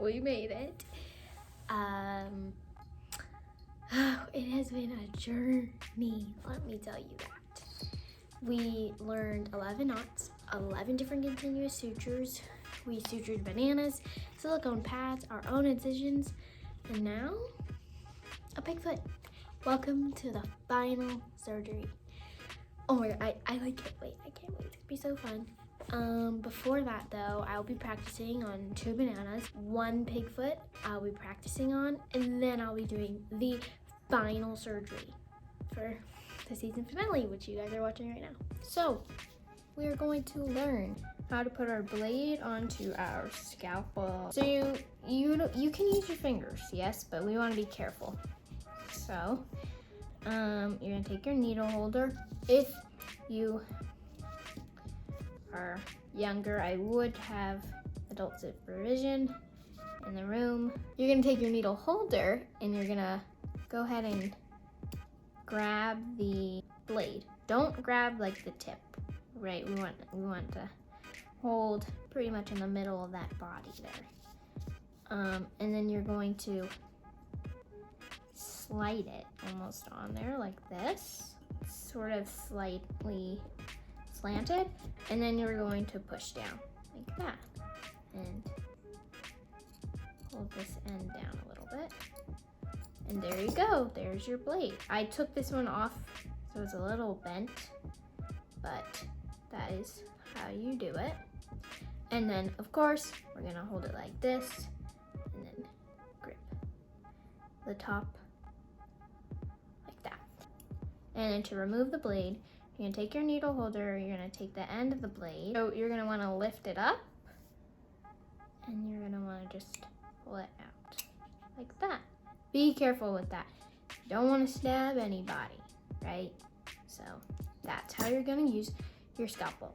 We made it. It has been a journey, let me tell you that. We learned 11 knots, 11 different continuous sutures. We sutured bananas, silicone pads, our own incisions, and now a pig foot. Welcome to the final surgery. Oh my god, I like can't wait. I can't wait. It's gonna be so fun. Before that though, I'll be practicing on 2 bananas, 1 pig foot I'll be practicing on, and then I'll be doing the final surgery for the season finale, which you guys are watching right now. So, we are going to learn how to put our blade onto our scalpel. So you can use your fingers, yes, but we want to be careful. So, you're gonna take your needle holder. If you are younger, I would have adult supervision in the room. You're gonna take your needle holder and you're gonna go ahead and grab the blade. Don't grab like the tip, right? We want to hold pretty much in the middle of that body there. And then you're going to slide it almost on there like this, sort of slightly slanted, and then you're going to push down like that and hold this end down a little bit, and there you go. There's your blade. I took this one off so it's a little bent, but that is how you do it. And then of course we're gonna hold it like this and then grip the top like that. And then to remove the blade, you're gonna take your needle holder, you're gonna take the end of the blade. So you're gonna wanna lift it up and you're gonna wanna just pull it out like that. Be careful with that. You don't wanna stab anybody, right? So that's how you're gonna use your scalpel.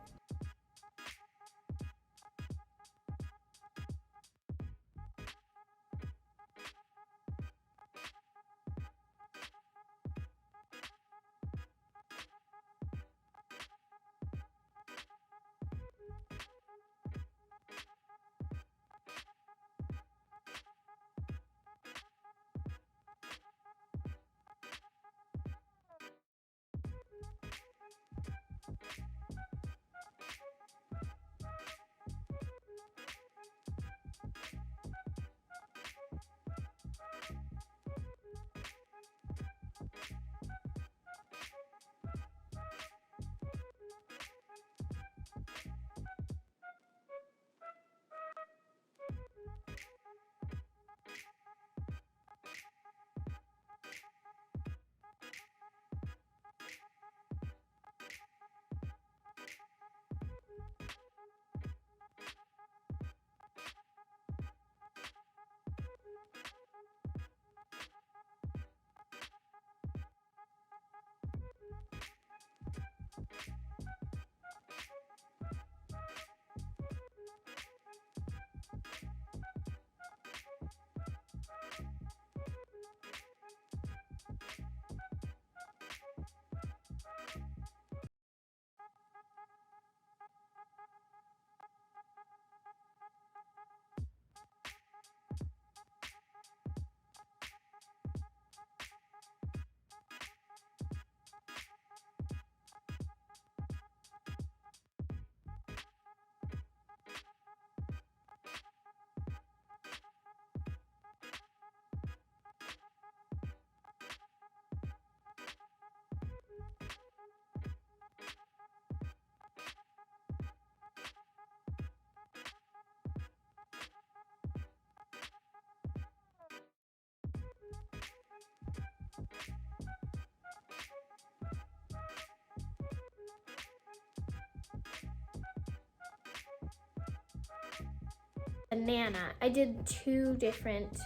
Banana. I did 2 different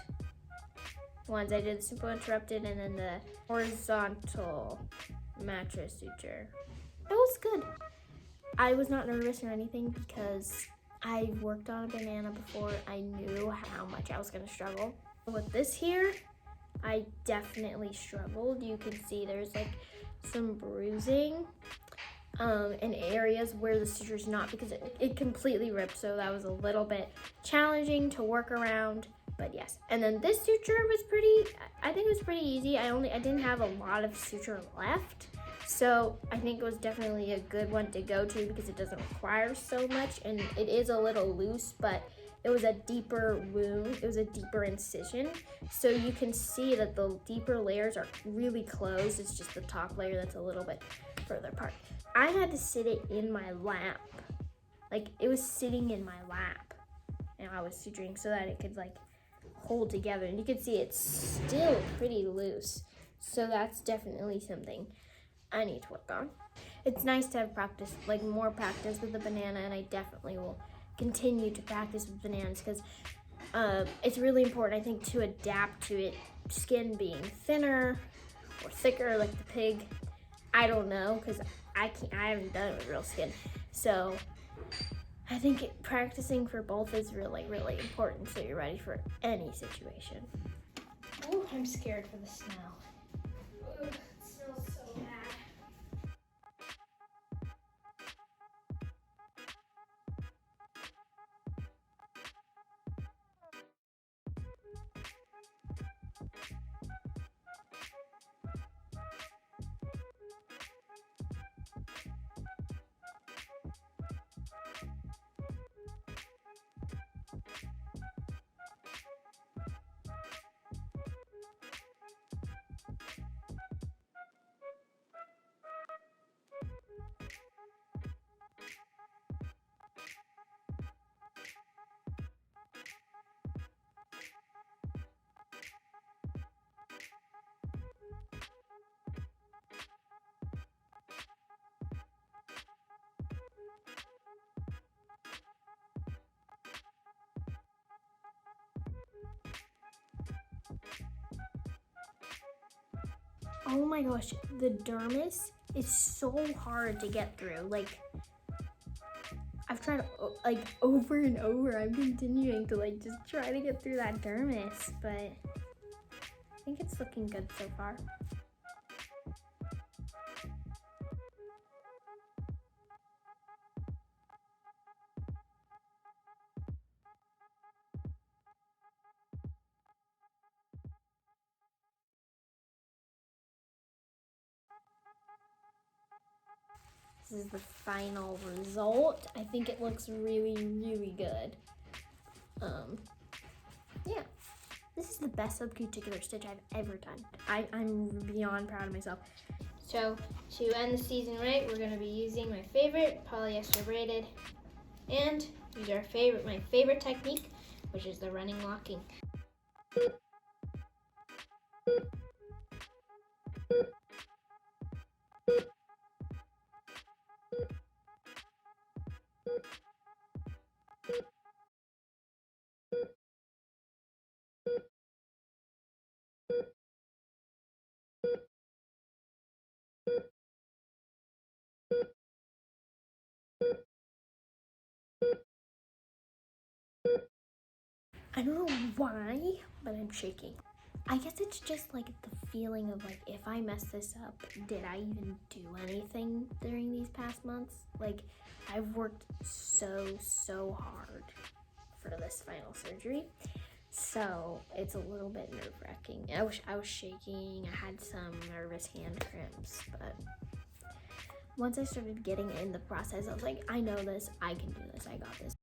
ones. I did the simple interrupted and then the horizontal mattress suture. It was good. I was not nervous or anything because I've worked on a banana before. I knew how much I was gonna struggle. With this here, I definitely struggled. You can see there's like some bruising. in areas where the suture's not, because it completely ripped, so that was a little bit challenging to work around, but yes. And then this suture was I think it was pretty easy. I didn't have a lot of suture left, so I think it was definitely a good one to go to because it doesn't require so much, and it is a little loose, but it was a deeper wound, it was a deeper incision, so you can see that the deeper layers are really closed. It's just the top layer that's a little bit further apart. I had to sit it in my lap. Like, it was sitting in my lap, and I was suturing so that it could like hold together, and you can see it's still pretty loose, so that's definitely something I need to work on. It's nice to have practice, like more practice with the banana, and I definitely will continue to practice with bananas because it's really important, I think, to adapt to it skin being thinner or thicker like the pig. I don't know because I haven't done it with real skin, so I think practicing for both is really, really important so you're ready for any situation. Oh, I'm scared for the smell. Ugh, it smells so bad. Oh my gosh, the dermis is so hard to get through. Like, I've tried like over and over. I'm continuing to like just try to get through that dermis, but I think it's looking good so far. This is the final result. I think it looks really, really good. Yeah, this is the best subcuticular stitch I've ever done. I'm beyond proud of myself. So to end the season right, we're gonna be using my favorite polyester braided and use my favorite technique, which is the running locking. I don't know why, but I'm shaking. I guess it's just like the feeling of like, if I mess this up, did I even do anything during these past months? Like, I've worked so hard for this final surgery. So it's a little bit nerve-wracking. I was shaking, I had some nervous hand cramps, but once I started getting in the process, I was like, I know this, I can do this, I got this.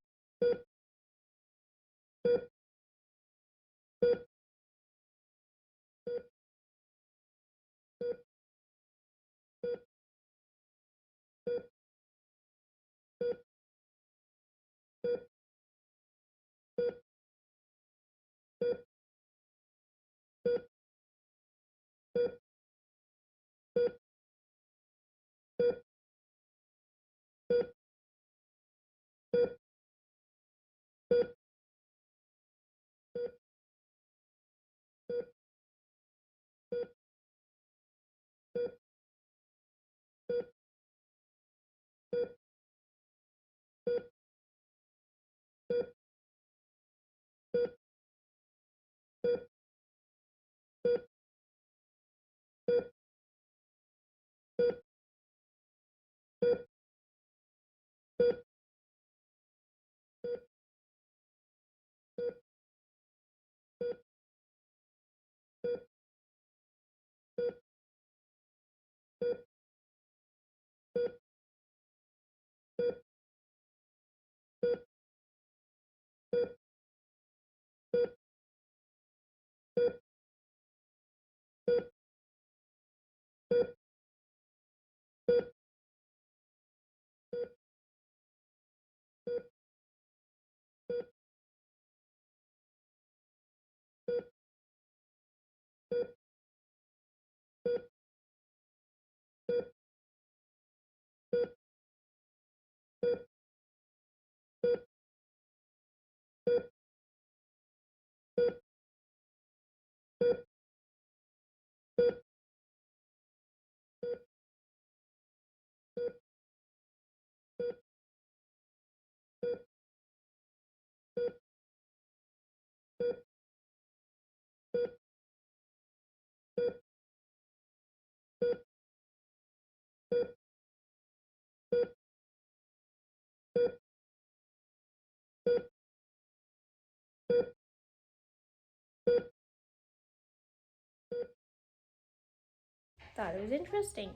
thought it was interesting.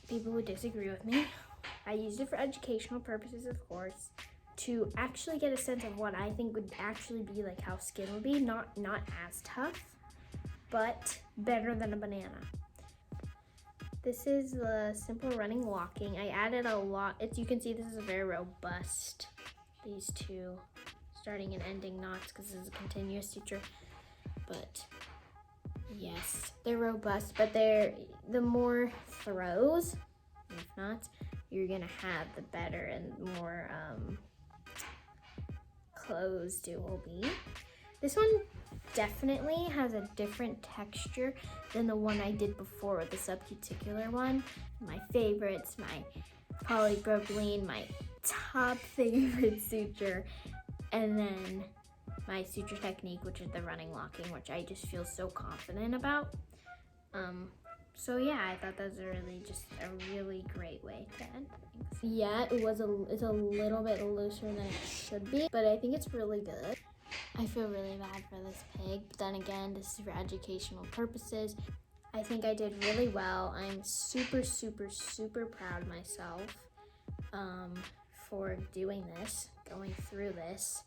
People would disagree with me. I used it for educational purposes, of course, to actually get a sense of what I think would actually be like how skin would be. Not as tough, but better than a banana. This is the simple running walking. I added a lot. As you can see, this is very robust. These two starting and ending knots, because this is a continuous suture. But yes, they're robust, but the more throws, if not, you're gonna have, the better and more closed it will be. This one definitely has a different texture than the one I did before with the subcuticular one. My favorites, my polypropylene, my top favorite suture, and then my suture technique, which is the running locking, which I just feel so confident about. So yeah, I thought that was a really great way to end things. Yeah, it's a little bit looser than it should be, but I think it's really good. I feel really bad for this pig, but then again, this is for educational purposes. I think I did really well. I'm super, super, super proud of myself for doing this, going through this.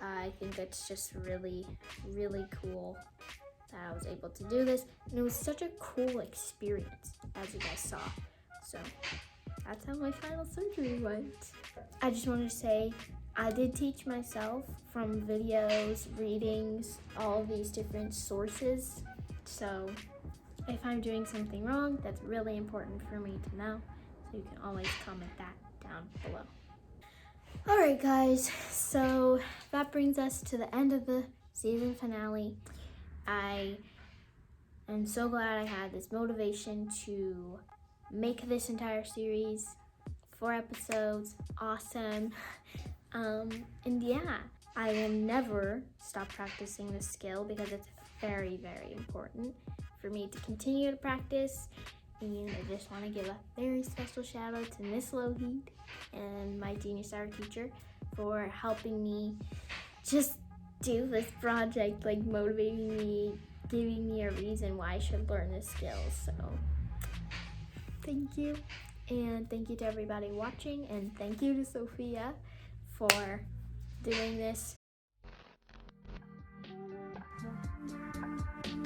I think it's just really, really cool that I was able to do this. And it was such a cool experience, as you guys saw. So that's how my final surgery went. I just wanted to say, I did teach myself from videos, readings, all of these different sources. So if I'm doing something wrong, that's really important for me to know. So you can always comment that down below. All right, guys, so that brings us to the end of the season finale. I am so glad I had this motivation to make this entire series. 4 episodes, awesome. And yeah, I will never stop practicing this skill because it's very, very important for me to continue to practice. And I just want to give a very special shout out to Miss Loheed and my Genius Art teacher for helping me just do this project, like motivating me, giving me a reason why I should learn this skill. So thank you, and thank you to everybody watching, and thank you to Sophia for doing this.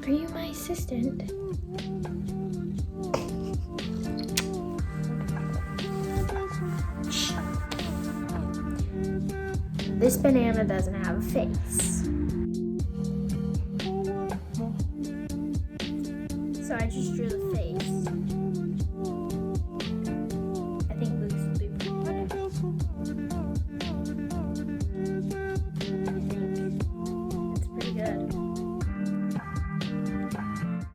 Are you my assistant? This banana doesn't have a face.